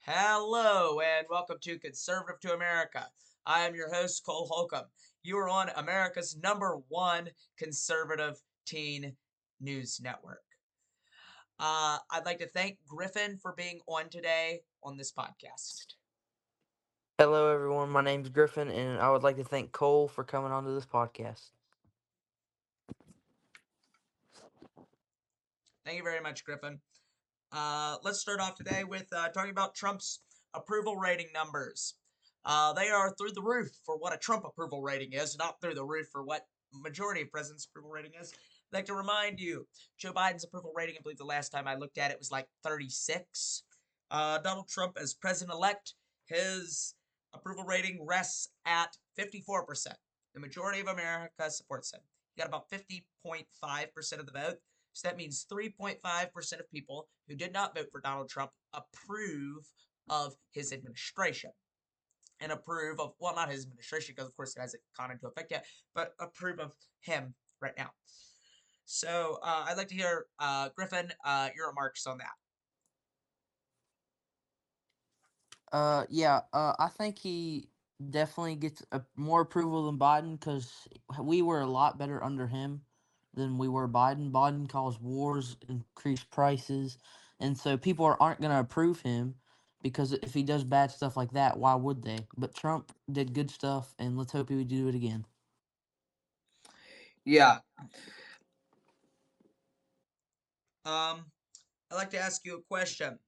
Hello and welcome to Conservative to America. I am your host, Cole Holcomb. You are on America's number one conservative teen news network. I'd like to thank Griffin for being on today on this podcast. Hello, everyone. My name's Griffin, and I would like to thank Cole for coming onto this podcast. Thank you very much, Griffin. Let's start off today with talking about Trump's approval rating numbers. They are through the roof for what a Trump approval rating is, not through the roof for what majority of president's approval rating is. I'd like to remind you, Joe Biden's approval rating, I believe the last time I looked at it was like 36. Donald Trump as president-elect, his approval rating rests at 54%. The majority of America supports him. He got about 50.5% of the vote. So that means 3.5% of people who did not vote for Donald Trump approve of his administration. And approve of, well, not his administration, because of course it hasn't gone into effect yet, but approve of him right now. So I'd like to hear, Griffin, your remarks on that. I think he definitely gets more approval than Biden because we were a lot better under him than we were Biden. Biden caused wars, increased prices, and so people aren't going to approve him because if he does bad stuff like that, why would they? But Trump did good stuff, and let's hope he would do it again. Yeah. I'd like to ask you a question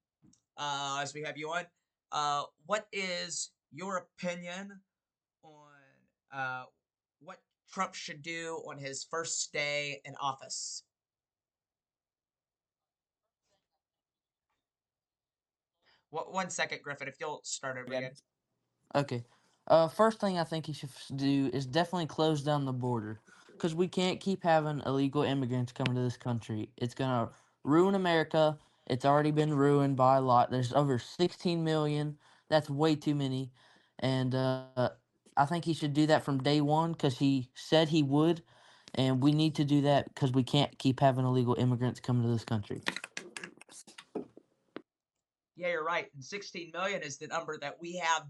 as we have you on. What is your opinion on what Trump should do on his first day in office? One second, Griffin, if you'll start over again. Okay. First thing I think he should do is definitely close down the border because we can't keep having illegal immigrants coming to this country. It's gonna ruin America. It's already been ruined by a lot. There's over 16 million. That's way too many, and I think he should do that from day one because he said he would, and we need to do that because we can't keep having illegal immigrants coming to this country. Yeah, you're right. And 16 million is the number that we have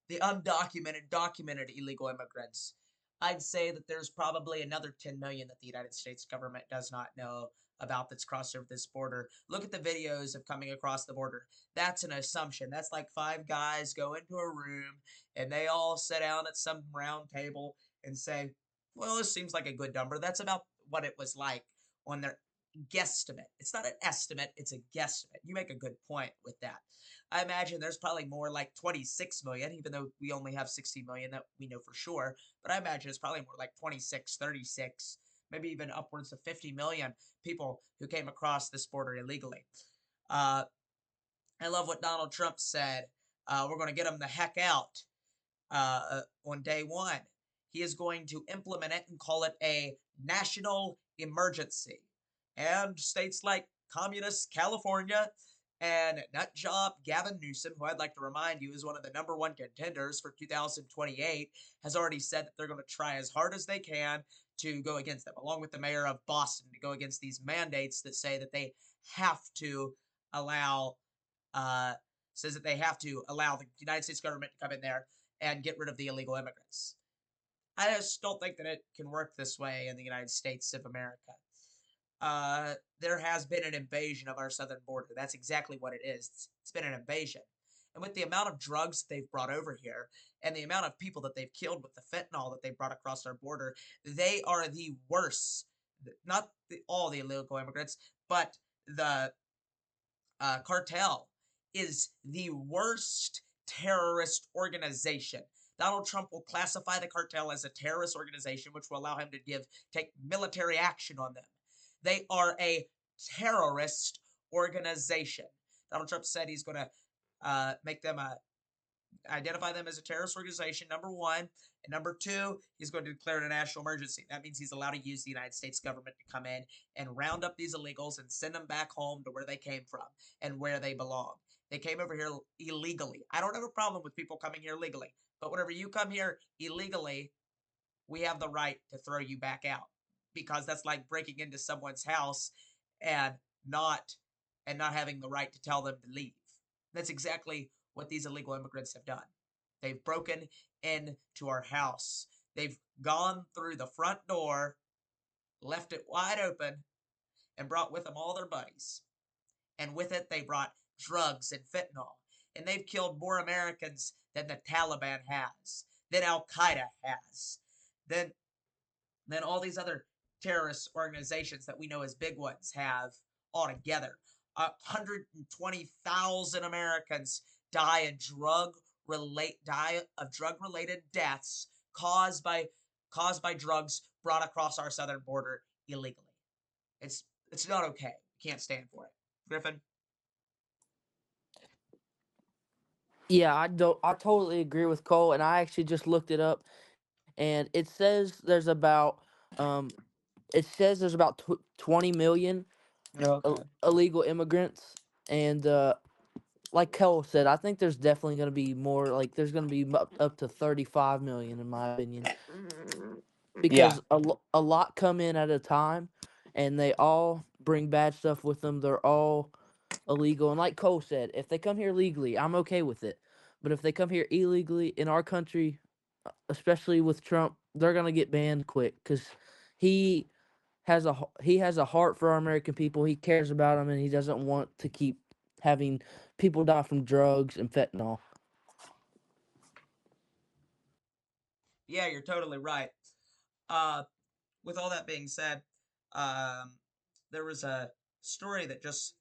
the undocumented, documented illegal immigrants. I'd say that there's probably another 10 million that the United States government does not know about that's crossed over this border. Look at the videos of coming across the border. That's an assumption. That's like five guys go into a room and they all sit down at some round table and say, well, this seems like a good number. That's about what it was like on their guesstimate. It's not an estimate, it's a guesstimate. You make a good point with that. I imagine there's probably more like 26 million, even though we only have 60 million that we know for sure. But I imagine it's probably more like 26, 36, maybe even upwards of 50 million people who came across this border illegally. Uh, I love what Donald Trump said. We're going to get them the heck out on day one. He is going to implement it and call it a national emergency. And states like communist California and nut job Gavin Newsom, who I'd like to remind you is one of the number one contenders for 2028, has already said that they're going to try as hard as they can to go against them, along with the mayor of Boston, to go against these mandates that say that they have to allow uh, says that they have to allow the United States government to come in there and get rid of the illegal immigrants. I just don't think that it can work this way in the United States of America. There has been an invasion of our southern border. That's exactly what it is. It's been an invasion. And with the amount of drugs that they've brought over here and the amount of people that they've killed with the fentanyl that they brought across our border, they are the worst. Not all the illegal immigrants, but the cartel is the worst terrorist organization. Donald Trump will classify the cartel as a terrorist organization, which will allow him to take military action on them. They are a terrorist organization. Donald Trump said he's going to make them identify them as a terrorist organization, number one. And number two, he's going to declare a national emergency. That means he's allowed to use the United States government to come in and round up these illegals and send them back home to where they came from and where they belong. They came over here illegally. I don't have a problem with people coming here legally, but whenever you come here illegally, we have the right to throw you back out because that's like breaking into someone's house and not not having the right to tell them to leave. That's exactly what these illegal immigrants have done. They've broken into our house. They've gone through the front door, left it wide open, and brought with them all their buddies. And with it, they brought drugs and fentanyl. And they've killed more Americans than the Taliban has, than Al Qaeda has, than than all these other terrorist organizations that we know as big ones have altogether. 120,000 Americans die of drug related deaths caused by drugs brought across our southern border illegally. It's not okay. Can't stand for it. Griffin. Yeah, I totally agree with Cole, and I actually just looked it up, and um it says there's about 20 million Okay. illegal immigrants, and like Cole said, I think there's definitely going to be more. Like there's going to be up to 35 million, in my opinion, Yeah. because a lot come in at a time, and they all bring bad stuff with them. They're all illegal, and like Cole said, if they come here legally, I'm okay with it. But if they come here illegally in our country, especially with Trump, they're gonna get banned quick because he he has a heart for our American people. He cares about them, and he doesn't want to keep having people die from drugs and fentanyl. Yeah, you're totally right. Uh, with all that being said, um, there was a story that just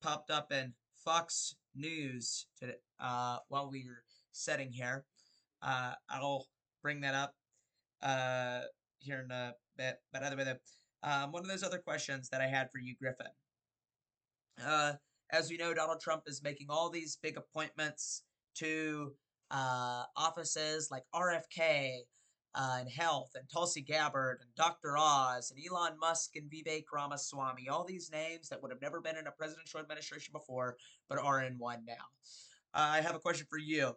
popped up in Fox News today, while we were sitting here. I'll bring that up uh, here in a bit. But other than that, one of those other questions that I had for you, Griffin. Uh, as we know, Donald Trump is making all these big appointments to offices like RFK and Health and Tulsi Gabbard and Dr. Oz and Elon Musk and Vivek Ramaswamy. All these names that would have never been in a presidential administration before, but are in one now. I have a question for you.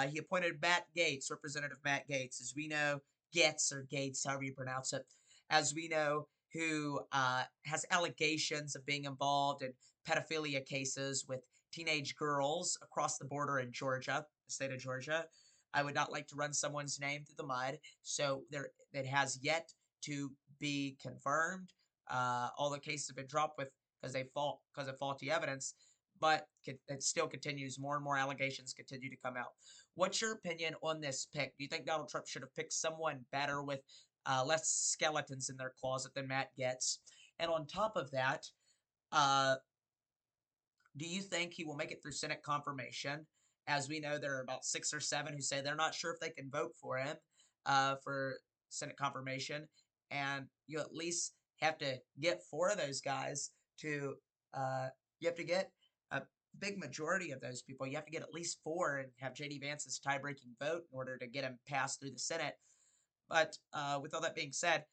He appointed Matt Gaetz, Representative Matt Gaetz, as we know, Getz or Gates, however you pronounce it, as we know, who has allegations of being involved in pedophilia cases with teenage girls across the border in Georgia, the state of Georgia. I would not like to run someone's name through the mud, so there it has yet to be confirmed. All the cases have been dropped with because of faulty evidence, but it still continues. More and more allegations continue to come out. What's your opinion on this pick? Do you think Donald Trump should have picked someone better with less skeletons in their closet than Matt gets? And on top of that, uh, do you think he will make it through Senate confirmation? As we know, there are about 6 or 7 who say they're not sure if they can vote for him for Senate confirmation, and you at least have to get 4 of those guys to. You have to get a big majority of those people. You have to get at least 4 and have JD Vance's tie-breaking vote in order to get him passed through the Senate. But with all that being said,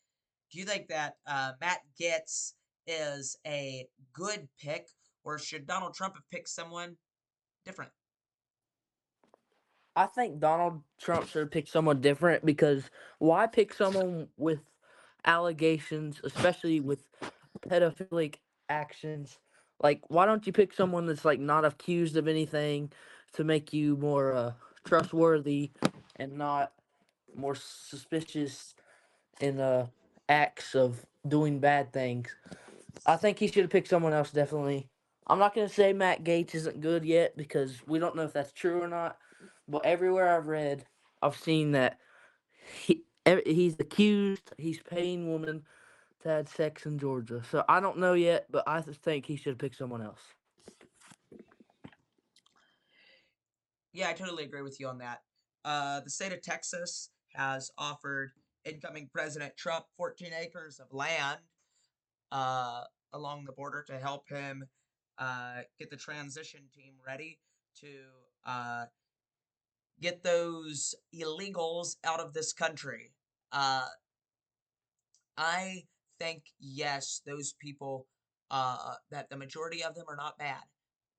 do you think that Matt Getz is a good pick, or should Donald Trump have picked someone different? I think Donald Trump should pick someone different because why pick someone with allegations, especially with pedophilic actions? Like, why don't you pick someone that's like not accused of anything to make you more trustworthy and not more suspicious in acts of doing bad things? I think he should have picked someone else. Definitely. I'm not gonna say Matt Gates isn't good yet because we don't know if that's true or not. But everywhere I've read, I've seen that he's accused. He's paying women to have sex in Georgia. So I don't know yet, but I just think he should have picked someone else. Yeah, I totally agree with you on that. The state of Texas has offered incoming President Trump 14 acres of land uh, along the border to help him get the transition team ready to uh, get those illegals out of this country. Uh, I think yes, those people that the majority of them are not bad,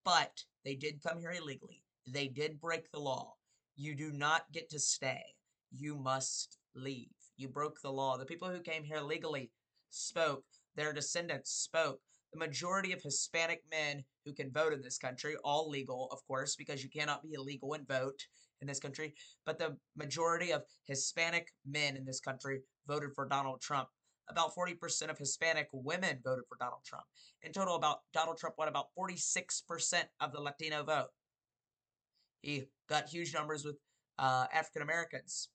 but they did come here illegally. They did break the law. You do not get to stay. You must leave. You broke the law. The people who came here legally spoke. Their descendants spoke. the majority of Hispanic men who can vote in this country, all legal, of course, because you cannot be illegal and vote in this country, but the majority of Hispanic men in this country voted for Donald Trump. About 40% of Hispanic women voted for Donald Trump. In total, about Donald Trump won about 46% of the Latino vote. He got huge numbers with African Americans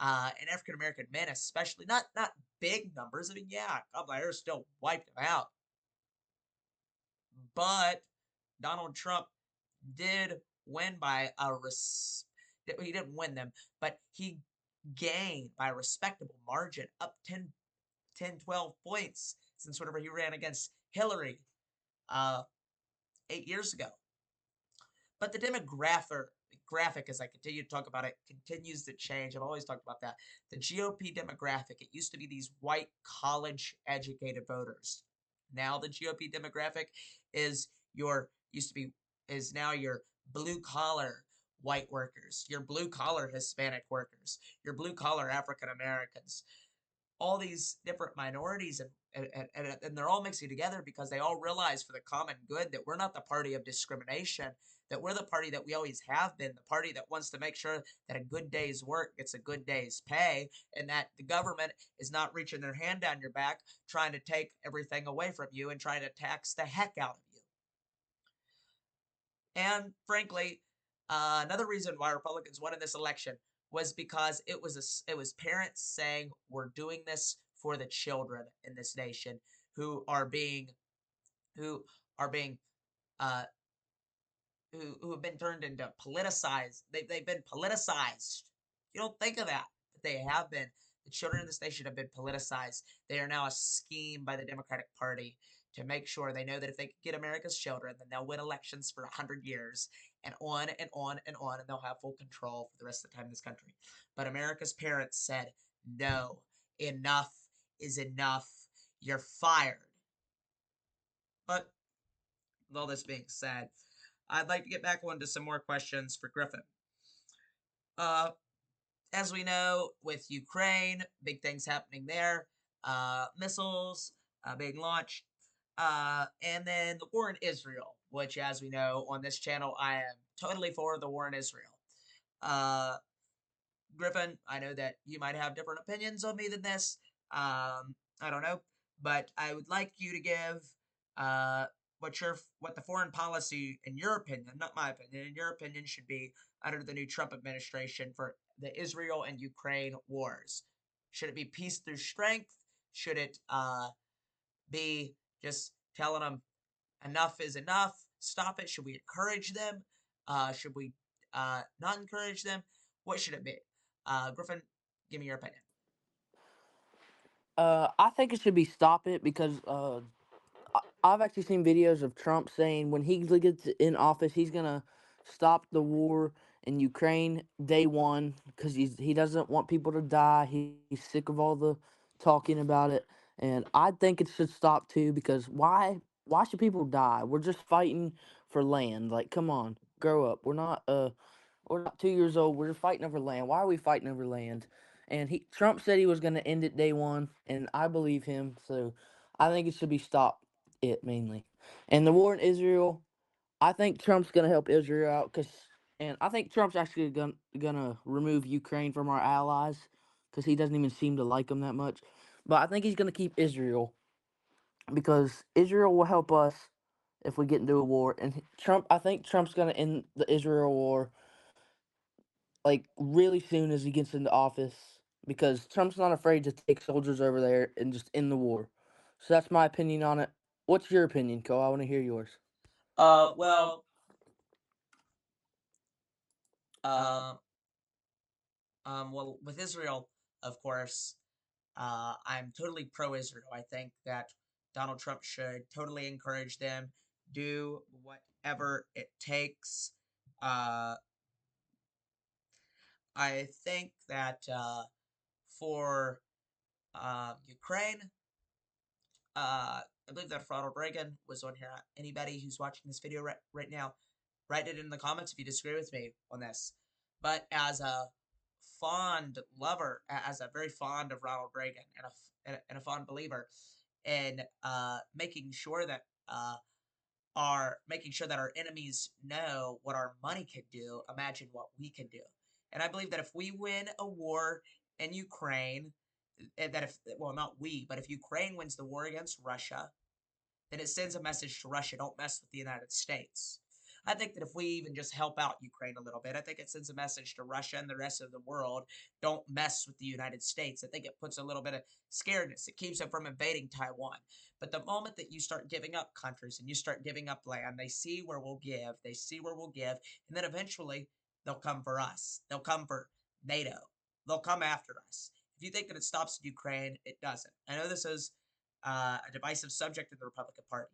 and African American men, especially. Not big numbers. I mean, yeah, Kamala Harris still wiped them out, but Donald Trump did win by he didn't win them, but he gained by a respectable margin, up 12 points since whenever he ran against Hillary uh, 8 years ago. But the graphic, as I continue to talk about it, continues to change. I've always talked about that. The GOP demographic, it used to be these white college educated voters. Now the GOP demographic is your used to be is now your blue collar white workers, your blue collar Hispanic workers, your blue collar African Americans, all these different minorities, and they're all mixing together because they all realize for the common good that we're not the party of discrimination, that we're the party that we always have been, the party that wants to make sure that a good day's work gets a good day's pay, and that the government is not reaching their hand down your back trying to take everything away from you and trying to tax the heck out of you. And frankly, another reason why Republicans won in this election was because it was parents saying we're doing this for the children in this nation who are being who are being uh, who have been turned into politicized. They've been politicized. You don't think of that, but they have been. The children in this nation have been politicized. They are now a scheme by the Democratic Party to make sure they know that if they can get America's children, then they'll win elections for 100 years and on and on and on, and they'll have full control for the rest of the time in this country. But America's parents said, no, enough is enough. You're fired. But with all this being said, I'd like to get back onto some more questions for Griffin. Uh, as we know, with Ukraine, big things happening there, missiles being launched, and then the war in Israel, which, as we know on this channel, I am totally for the war in Israel. Uh, Griffin, I know that you might have different opinions on me than this. I don't know, but I would like you to give uh, what the foreign policy, in your opinion, not my opinion, in your opinion, should be under the new Trump administration for the Israel and Ukraine wars. Should it be peace through strength? Should it be just telling them enough is enough? Stop it. Should we encourage them? Should we not encourage them? What should it be? Griffin, give me your opinion. I think it should be stop it because I've actually seen videos of Trump saying when he gets in office, he's gonna stop the war in Ukraine day one because he doesn't want people to die. He's sick of all the talking about it, and I think it should stop too because why should people die? We're just fighting for land. Like, come on, grow up. We're not 2 years old. We're fighting over land. Why are we fighting over land? And Trump said he was going to end it day one, and I believe him. So I think it should be stopped. It mainly, and the war in Israel. I think Trump's going to help Israel out and I think Trump's actually gonna remove Ukraine from our allies because he doesn't even seem to like them that much. But I think he's going to keep Israel because Israel will help us if we get into a war. And I think Trump's going to end the Israel war like really soon as he gets into office because Trump's not afraid to take soldiers over there and just end the war. So that's my opinion on it. What's your opinion, Cole? I want to hear yours. Uh, well, uh, well, with Israel, of course, I'm totally pro-Israel. I think that Donald Trump should totally encourage them, do whatever it takes. Uh, I think that for Ukraine, I believe that Ronald Reagan was on here. Anybody who's watching this video right now, write it in the comments if you disagree with me on this. But as a fond lover, as a very fond of Ronald Reagan and a fond believer in making sure that uh, are making sure that our enemies know what our money can do, imagine what we can do. And I believe that if we win a war in Ukraine, that if, well, not we, but if Ukraine wins the war against Russia, then it sends a message to Russia, don't mess with the United States. I think that if we even just help out Ukraine a little bit, I think it sends a message to Russia and the rest of the world, don't mess with the United States. I think it puts a little bit of scaredness. It keeps them from invading Taiwan. But the moment that you start giving up countries and you start giving up land, they see where we'll give, they see where we'll give, and then eventually they'll come for us. They'll come for NATO. They'll come after us. If you think that it stops Ukraine, it doesn't. I know this is a divisive subject in the Republican Party.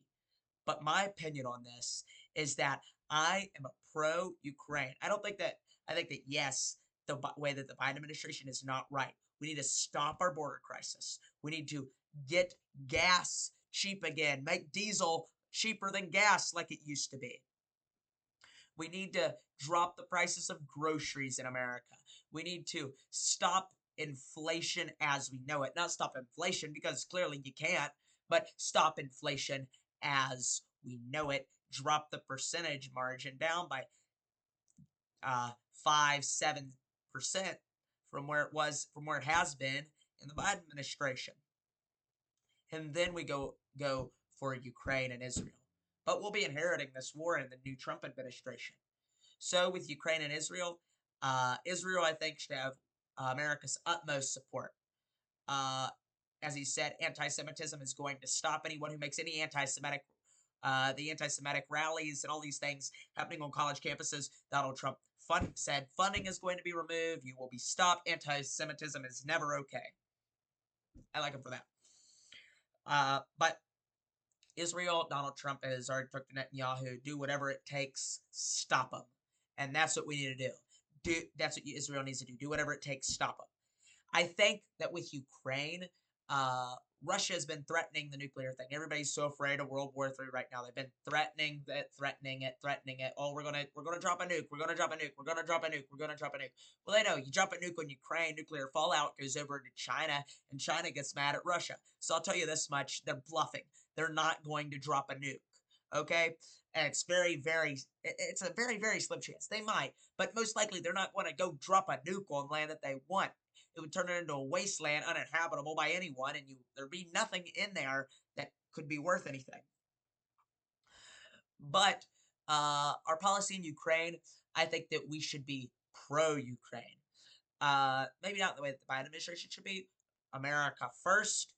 But my opinion on this is that I am a pro Ukraine. I don't think that, I think that yes, the way that the Biden administration is not right. We need to stop our border crisis. We need to get gas cheap again, make diesel cheaper than gas like it used to be. We need to drop the prices of groceries in America. We need to stop inflation as we know it. Not stop inflation because clearly you can't, but stop inflation as we know it. Drop the percentage margin down by 5-7% from where it was, from where it has been in the Biden administration. And then we go for Ukraine and Israel. But we'll be inheriting this war in the new Trump administration. So with Ukraine and Israel, Israel I think should have America's utmost support. Uh, as he said, anti-Semitism is going to stop anyone who makes any anti-Semitic, the anti-Semitic rallies and all these things happening on college campuses. Donald Trump said funding is going to be removed. You will be stopped. Anti-Semitism is never okay. I like him for that. But Israel, Donald Trump has already took to Netanyahu, do whatever it takes, stop him. And that's what we need to do. That's what Israel needs to do. Do whatever it takes, stop him. I think that with Ukraine, uh, Russia has been threatening the nuclear thing. Everybody's so afraid of World War III right now. They've been threatening it, threatening it, threatening it. Oh, we're gonna drop a nuke. We're gonna drop a nuke. We're gonna drop a nuke. We're gonna drop a nuke. Well, they know you drop a nuke on Ukraine, nuclear fallout goes over to China, and China gets mad at Russia. So I'll tell you this much: they're bluffing. They're not going to drop a nuke. Okay, and it's it's a very slim chance they might, but most likely they're not going to go drop a nuke on land that they want. It would turn it into a wasteland, uninhabitable by anyone, and there'd be nothing in there that could be worth anything. But our policy in Ukraine, I think that we should be pro-Ukraine. Maybe not the way that the Biden administration should be. America first,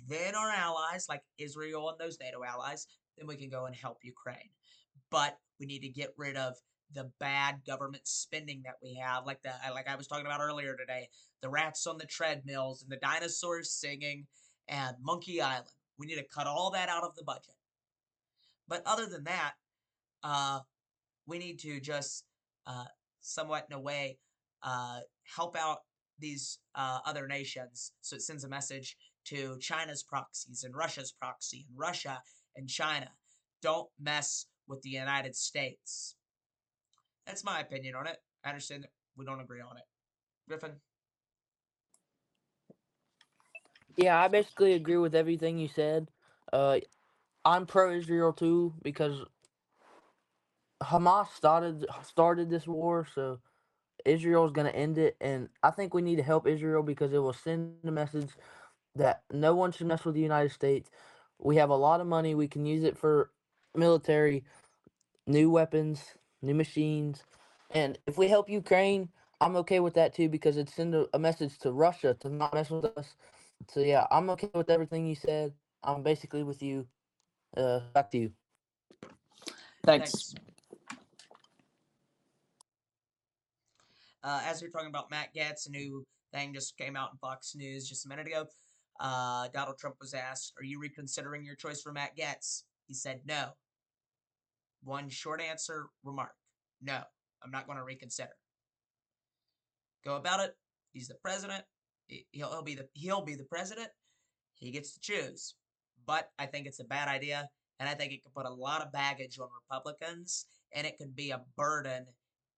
then our allies like Israel and those NATO allies. Then we can go and help Ukraine. But we need to get rid of the bad government spending that we have, like I was talking about earlier today, the rats on the treadmills and the dinosaurs singing and Monkey Island. We need to cut all that out of the budget. But other than that, uh, we need to just uh, somewhat in a way help out these other nations. So it sends a message to China's proxies and Russia's proxy and Russia and China. Don't mess with the United States. That's my opinion on it. I understand that we don't agree on it. Griffin? Yeah, I basically agree with everything you said. Uh, I'm pro Israel too because Hamas started this war, so Israel's going to end it, and I think we need to help Israel because it will send a message that no one should mess with the United States. We have a lot of money. We can use it for military, new weapons, new machines. And if we help Ukraine, I'm okay with that too because it sends a message to Russia to not mess with us. So yeah, I'm okay with everything you said. I'm basically with you. Back to you. Thanks. Thanks. As we are talking about Matt Gaetz, a new thing just came out in Fox News just a minute ago. Donald Trump was asked, "Are you reconsidering your choice for Matt Gaetz?" He said, "No." One short answer remark: "No, I'm not going to reconsider." Go about it. He's the president. He'll be the president. He gets to choose. But I think it's a bad idea, and I think it could put a lot of baggage on Republicans, and it could be a burden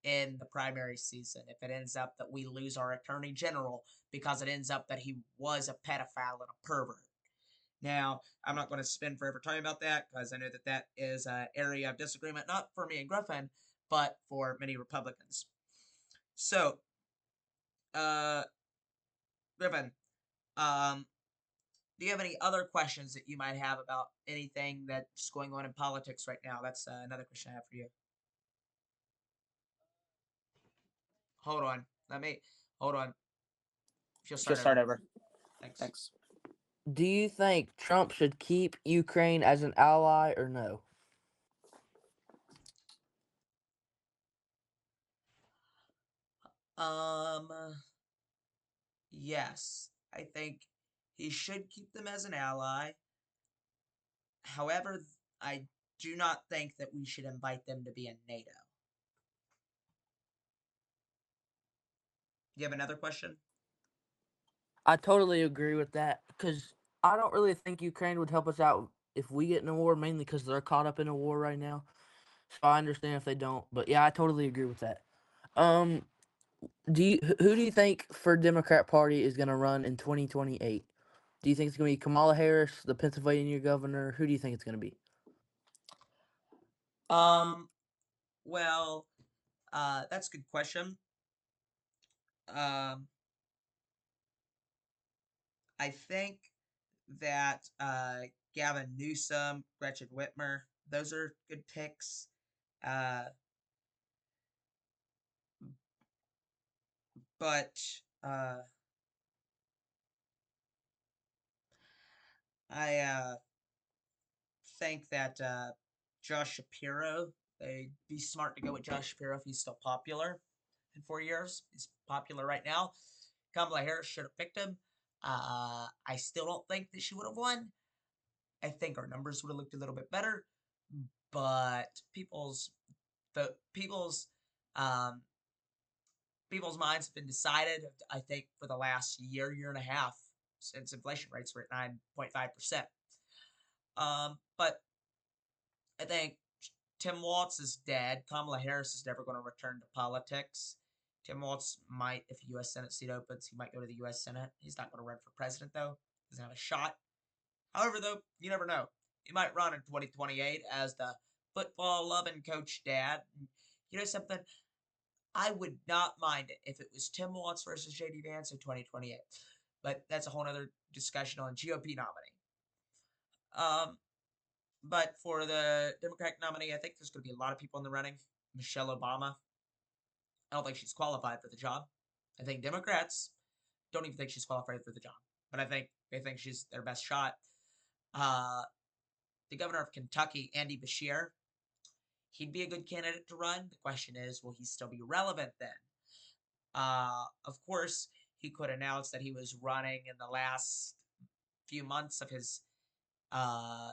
in the primary season if it ends up that we lose our attorney general because it ends up that he was a pedophile and a pervert. Now, I'm not going to spend forever talking about that because I know that that is an area of disagreement, not for me and Griffin, but for many Republicans. So, uh, Griffin, um, do you have any other questions that you might have about anything that's going on in politics right now? That's another question I have for you. Hold on. Hold on. If you'll She'll start start over. over. Thanks. Thanks. Do you think Trump should keep Ukraine as an ally or no? Um, yes. I think he should keep them as an ally. However, I do not think that we should invite them to be in NATO. You have another question? I totally agree with that because I don't really think Ukraine would help us out if we get in a war, mainly because they're caught up in a war right now. So I understand if they don't, but yeah, I totally agree with that. Um, who do you think for Democrat Party is going to run in 2028? Do you think it's going to be Kamala Harris, the Pennsylvania governor? Who do you think it's going to be? Um, well, that's a good question. Um, I think that Gavin Newsom, Gretchen Whitmer, those are good picks. Uh, but I think that Josh Shapiro, they'd be smart to go with Josh Shapiro if he's still popular in 4 years. He's popular right now. Kamala Harris should have picked him. I still don't think that she would have won. I think our numbers would have looked a little bit better, but people's um, people's minds have been decided. I think for the last year and a half since inflation rates were at 9.5%. But I think Tim Walz is dead. Kamala Harris is never going to return to politics. Tim Walz might, if a U.S. Senate seat opens, he might go to the U.S. Senate. He's not going to run for president, though. Doesn't have a shot. However, though, you never know. He might run in 2028 as the football loving coach dad. You know something? I would not mind it if it was Tim Walz versus J.D. Vance in 2028. But that's a whole other discussion on GOP nominee. But for the Democratic nominee, I think there's going to be a lot of people in the running. Michelle Obama. I don't think she's qualified for the job. I think Democrats don't even think she's qualified for the job. But I think they think she's their best shot. Uh, the governor of Kentucky, Andy Beshear, he'd be a good candidate to run. The question is, will he still be relevant then? Of course, he could announce that he was running in the last few months of his uh,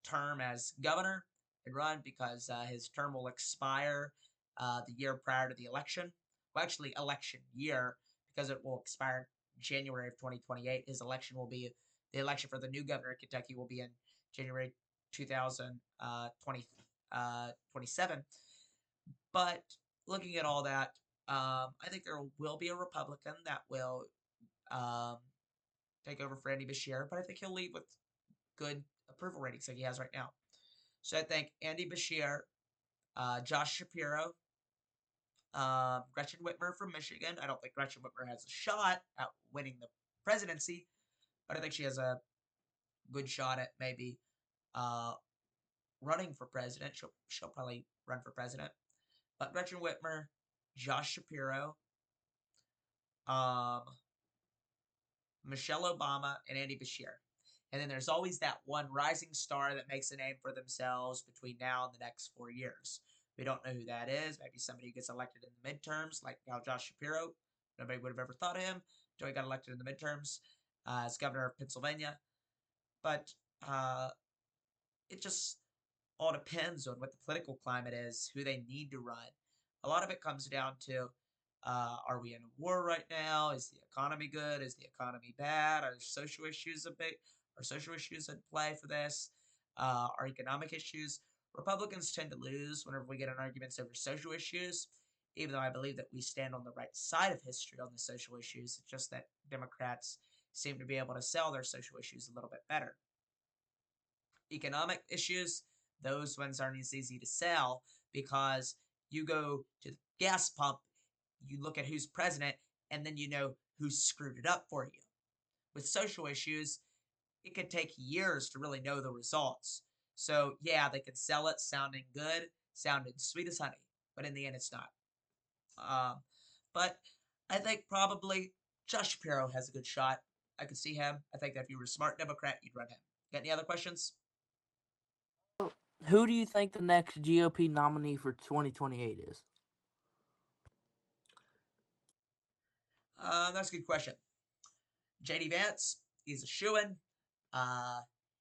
term as governor and run because his term will expire the year prior to the election. Well, actually, election year because it will expire January of 2028. His election will be the election for the new governor of Kentucky will be in January 2027. But looking at all that, I think there will be a Republican that will um, take over for Andy Beshear, but I think he'll lead with good approval ratings like he has right now. So I think Andy Beshear, Josh Shapiro, Gretchen Whitmer from Michigan. I don't think Gretchen Whitmer has a shot at winning the presidency, but I think she has a good shot at maybe uh, running for president. She'll probably run for president. But Gretchen Whitmer, Josh Shapiro, um, Michelle Obama, and Andy Beshear. And then there's always that one rising star that makes a name for themselves between now and the next 4 years. We don't know who that is. Maybe somebody who gets elected in the midterms, like now Josh Shapiro. Nobody would have ever thought of him until he got elected in the midterms as governor of Pennsylvania. But it just all depends on what the political climate is, who they need to run. A lot of it comes down to are we in a war right now? Is the economy good? Is the economy bad? Are social issues a big? Are social issues in play for this? Are economic issues? Republicans tend to lose whenever we get in arguments over social issues, even though I believe that we stand on the right side of history on the social issues. It's just that Democrats seem to be able to sell their social issues a little bit better. Economic issues, those ones aren't as easy to sell because you go to the gas pump, you look at who's president, and then you know who screwed it up for you. With social issues, it could take years to really know the results. So, yeah, they can sell it sounding good, sounding sweet as honey, but in the end, it's not. Um, but I think probably Josh Shapiro has a good shot. I could see him. I think that if you were a smart Democrat, you'd run him. Got any other questions? Who do you think the next GOP nominee for 2028 is? That's a good question. JD Vance, he's a shoo-in. Uh,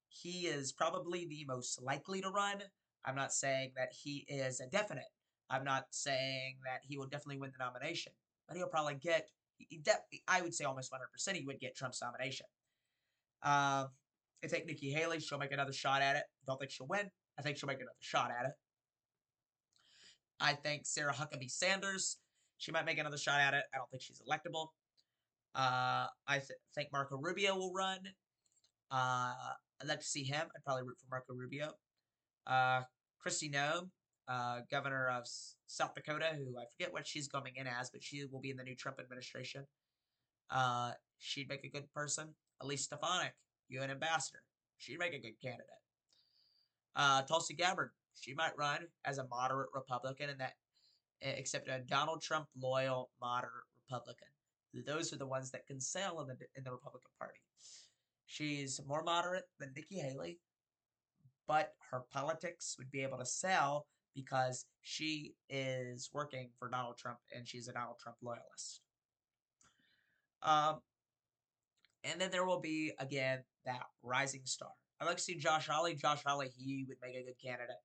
he is probably the most likely to run. I'm not saying that he is a definite. I'm not saying that he will definitely win the nomination, but he'll probably get. I would say almost 100% he would get Trump's nomination. I think Nikki Haley, she'll make another shot at it. Don't think she'll win. I think she'll make another shot at it. I think Sarah Huckabee Sanders, she might make another shot at it. I don't think she's electable. I think Marco Rubio will run. I'd like to see him. I'd probably root for Marco Rubio. Kristi Noem, governor of South Dakota, who I forget what she's coming in as, but she will be in the new Trump administration. She'd make a good person. Elise Stefanik, UN ambassador. She'd make a good candidate. Tulsi Gabbard, she might run as a moderate Republican, and that except a Donald Trump loyal moderate Republican. Those are the ones that can sell in the Republican Party. She's more moderate than Nikki Haley, but her politics would be able to sell because she is working for Donald Trump and she's a Donald Trump loyalist. And then there will be, again, that rising star. I'd like to see Josh Hawley. Josh Hawley, he would make a good candidate.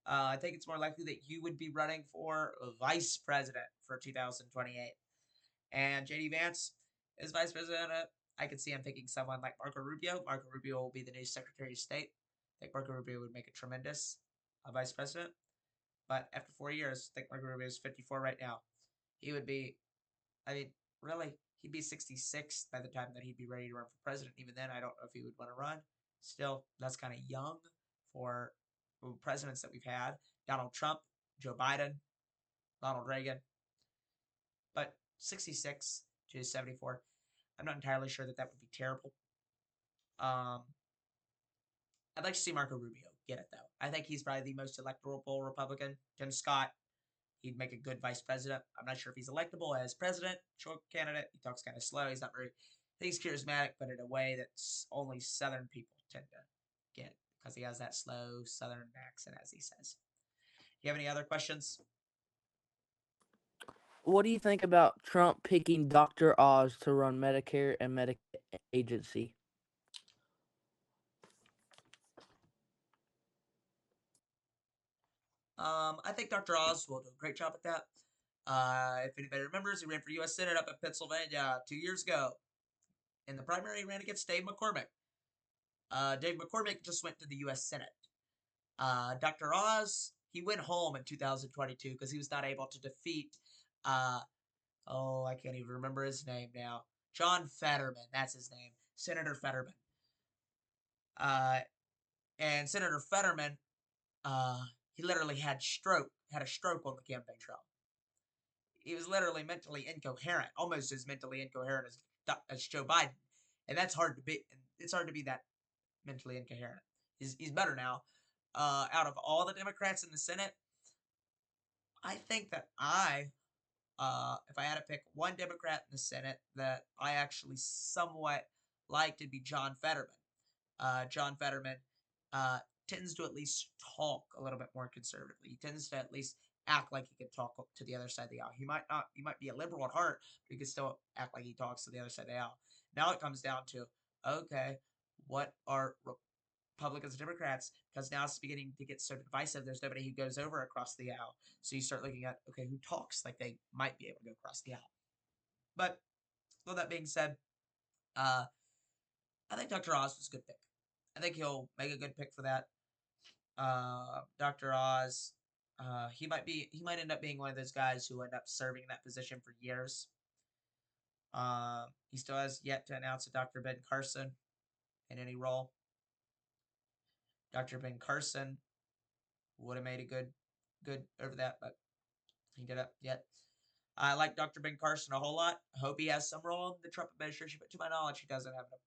I think it's more likely that you would be running for vice president for 2028. And JD Vance is vice president. I could see him picking someone like Marco Rubio. Marco Rubio will be the new Secretary of State. I think Marco Rubio would make a tremendous vice president. But after 4 years, I think Marco Rubio is 54 right now. He would be, I mean, really, he'd be 66 by the time that he'd be ready to run for president. Even then, I don't know if he would want to run. Still, that's kind of young for presidents that we've had. Donald Trump, Joe Biden, Ronald Reagan. But 66 to 74, I'm not entirely sure that would be terrible. I'd like to see Marco Rubio get it, though. I think he's probably the most electorable Republican. Tim Scott, he'd make a good vice president. I'm not sure if he's electable as president, short candidate. He talks kind of slow. He's not very, I think he's charismatic, but in a way that only Southern people tend to get because he has that slow Southern accent, as he says. Do you have any other questions? What do you think about Trump picking Dr. Oz to run Medicare and Medicaid agency? I think Dr. Oz will do a great job at that. If anybody remembers, he ran for U.S. Senate up in Pennsylvania 2 years ago. In the primary, he ran against Dave McCormick. Dave McCormick just went to the U.S. Senate. Dr. Oz, he went home in 2022 because he was not able to defeat, I can't even remember his name now. John Fetterman, that's his name. Senator Fetterman. And Senator Fetterman, he literally had a stroke on the campaign trail. He was literally mentally incoherent, almost as mentally incoherent as Joe Biden, and that's hard to be. It's hard to be that mentally incoherent. He's better now. Out of all the Democrats in the Senate, I think that if I had to pick one Democrat in the Senate that I actually somewhat liked, it'd be John Fetterman. John Fetterman tends to at least talk a little bit more conservatively. He tends to at least act like he can talk to the other side of the aisle. He might be a liberal at heart, but he can still act like he talks to the other side of the aisle. Now it comes down to, okay, what are Republicans and Democrats? Because now it's beginning to get so divisive. There's nobody who goes over across the aisle. So you start looking at, okay, who talks like they might be able to go across the aisle. But with that being said, I think Dr. Oz was a good pick. I think he'll make a good pick for that. Dr. Oz, he might end up being one of those guys who end up serving that position for years. He still has yet to announce a Dr. Ben Carson in any role. Dr. Ben Carson would have made a good over that, but he didn't yet. I like Dr. Ben Carson a whole lot. I hope he has some role in the Trump administration, but to my knowledge, he doesn't have an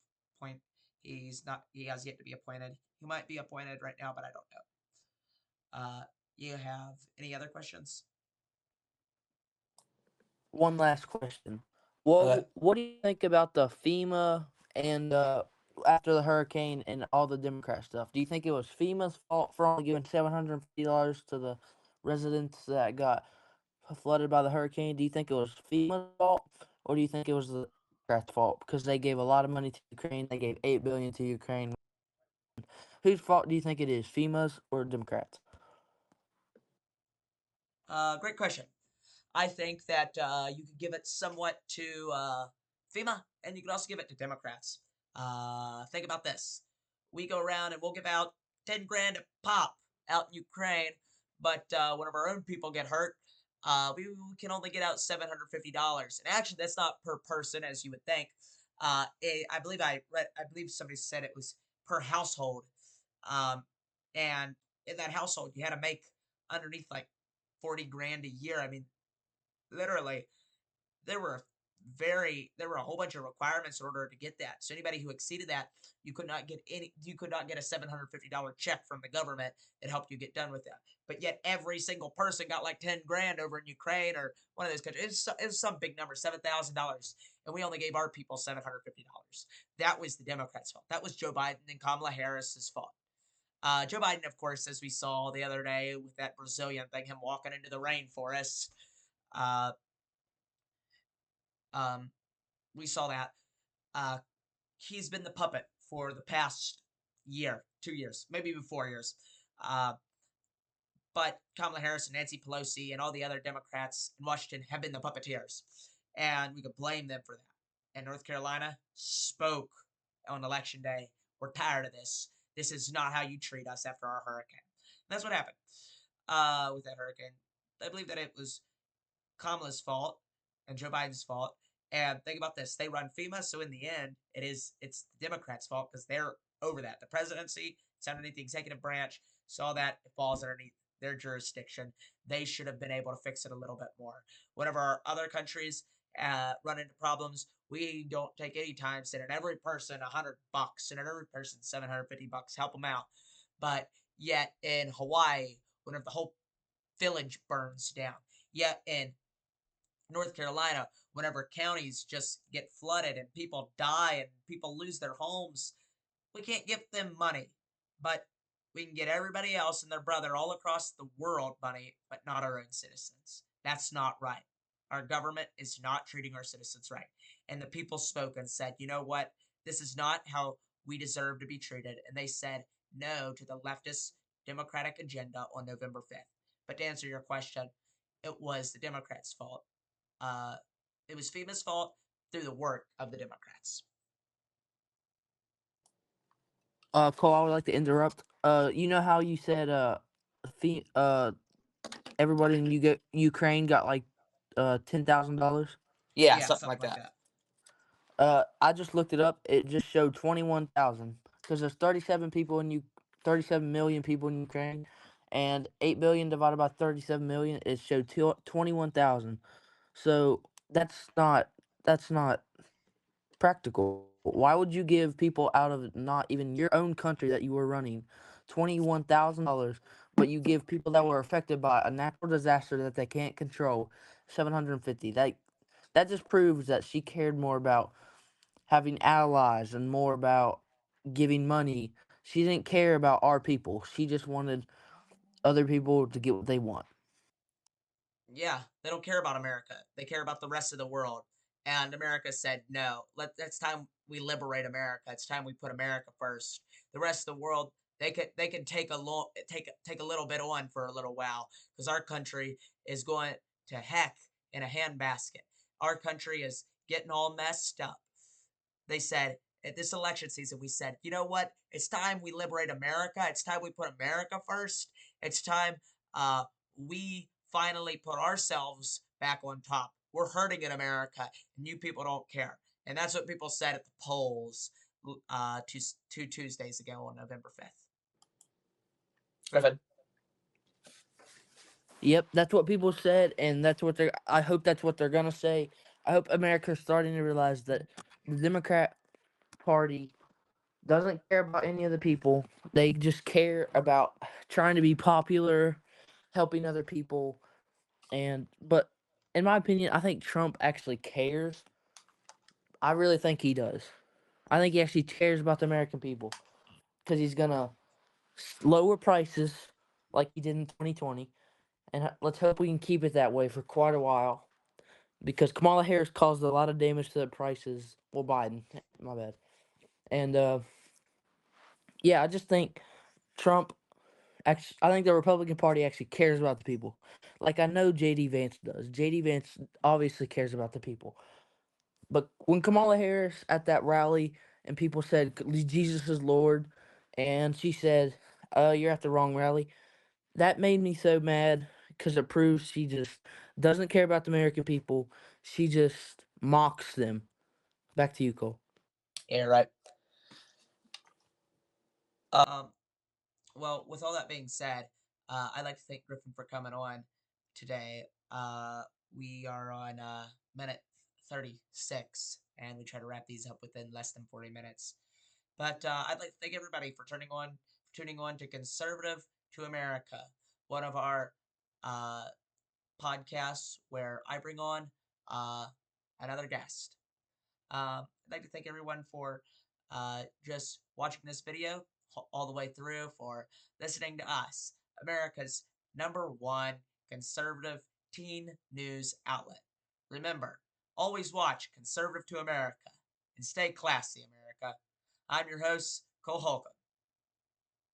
appoint. He's not. He has yet to be appointed. He might be appointed right now, but I don't know. You have any other questions? One last question. Okay. What do you think about the FEMA and after the hurricane and all the Democrat stuff? Do you think it was FEMA's fault for only giving $750 to the residents that got flooded by the hurricane? Do you think it was FEMA's fault, or do you think it was the Democrats' fault because they gave a lot of money to Ukraine? They gave $8 billion to Ukraine. Whose fault do you think it is, FEMA's or Democrats? Great question. I think that you could give it somewhat to FEMA, and you could also give it to Democrats. Think about this: we go around and we'll give out 10 grand a pop out in Ukraine, but one of our own people get hurt. We can only get out $750, and actually, that's not per person as you would think. I believe I read. I believe somebody said it was per household, um, and in that household, you had to make underneath like 40 grand a year. I mean, literally, there were there were a whole bunch of requirements in order to get that. So anybody who exceeded that, you could not get a $750 check from the government that helped you get done with that. But yet every single person got like 10 grand over in Ukraine or one of those countries. It was some big number, $7,000, and we only gave our people $750. That was the Democrats' fault. That was Joe Biden and Kamala Harris's fault. Joe Biden, of course, as we saw the other day with that Brazilian thing, him walking into the rainforest. Uh, um, we saw that. Uh, he's been the puppet for the past year, 2 years, maybe even 4 years. Uh, but Kamala Harris and Nancy Pelosi and all the other Democrats in Washington have been the puppeteers, and we could blame them for that. And North Carolina spoke on election day. We're tired of this. This is not how you treat us after our hurricane. And that's what happened with that hurricane. I believe that it was Kamala's fault and Joe Biden's fault. And think about this: they run FEMA, so in the end, it's the Democrats' fault because they're over that. The presidency, it's underneath the executive branch, so all that it falls underneath their jurisdiction. They should have been able to fix it a little bit more. Whenever our other countries run into problems, we don't take any time sending every person $100, and every person $750, help them out. But yet in Hawaii, whenever the whole village burns down, yet in North Carolina, whenever counties just get flooded and people die and people lose their homes, we can't give them money, but we can get everybody else and their brother all across the world money, but not our own citizens. That's not right. Our government is not treating our citizens right. And the people spoke and said, you know what? This is not how we deserve to be treated. And they said no to the leftist Democratic agenda on November 5th. But to answer your question, it was the Democrats' fault. Uh, it was FEMA's fault through the work of the Democrats. Cole, I would like to interrupt. You know how you said fe- uh everybody in Ukraine got like $10,000? Yeah, Yeah, something something like like that. that. I just looked it up. It just showed 21,000 because there's 37 million people in Ukraine, and 8 billion divided by 37 million, it showed 21,000. So that's not practical. Why would you give people out of not even your own country that you were running $21,000, but you give people that were affected by a natural disaster that they can't control 750? That just proves that she cared more about having allies and more about giving money. She didn't care about our people. She just wanted other people to get what they want. Yeah, they don't care about America. They care about the rest of the world. And America said, no, it's time we liberate America. It's time we put America first. The rest of the world, they can take a little bit on for a little while because our country is going to heck in a handbasket. Our country is getting all messed up. They said at this election season, we said, you know what? It's time we liberate America. It's time we put America first. It's time we finally put ourselves back on top. we're hurting in America, and you people don't care. And that's what people said at the polls two Tuesdays ago on November 5th. Griffin. Yep, that's what people said, and that's what they're. I hope that's what they're gonna say. I hope America's starting to realize that the Democrat Party doesn't care about any of the people. They just care about trying to be popular, helping other people, but in my opinion, I think Trump actually cares. I really think he does. I think he actually cares about the American people because he's gonna lower prices like he did in 2020, and let's hope we can keep it that way for quite a while. Because Kamala Harris caused a lot of damage to the prices. Well, Biden, my bad. And yeah, I just think Trump. Actually, I think the Republican Party actually cares about the people. Like I know JD Vance does. JD Vance obviously cares about the people. But when Kamala Harris at that rally and people said Jesus is Lord, and she said, "You're at the wrong rally," that made me so mad because it proves she just doesn't care about the American people. She just mocks them. Back to you, Cole. Yeah, right. Um, well, with all that being said, I'd like to thank Griffin for coming on today. We are on minute 36, and we try to wrap these up within less than 40 minutes. But I'd like to thank everybody for tuning on to Conservative to America, one of our podcasts where I bring on another guest. I'd like to thank everyone for just watching this video all the way through, for listening to us, America's #1 conservative teen news outlet. Remember, always watch Conservative to America and stay classy, America. I'm your host, Cole Holcomb,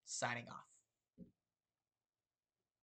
signing off.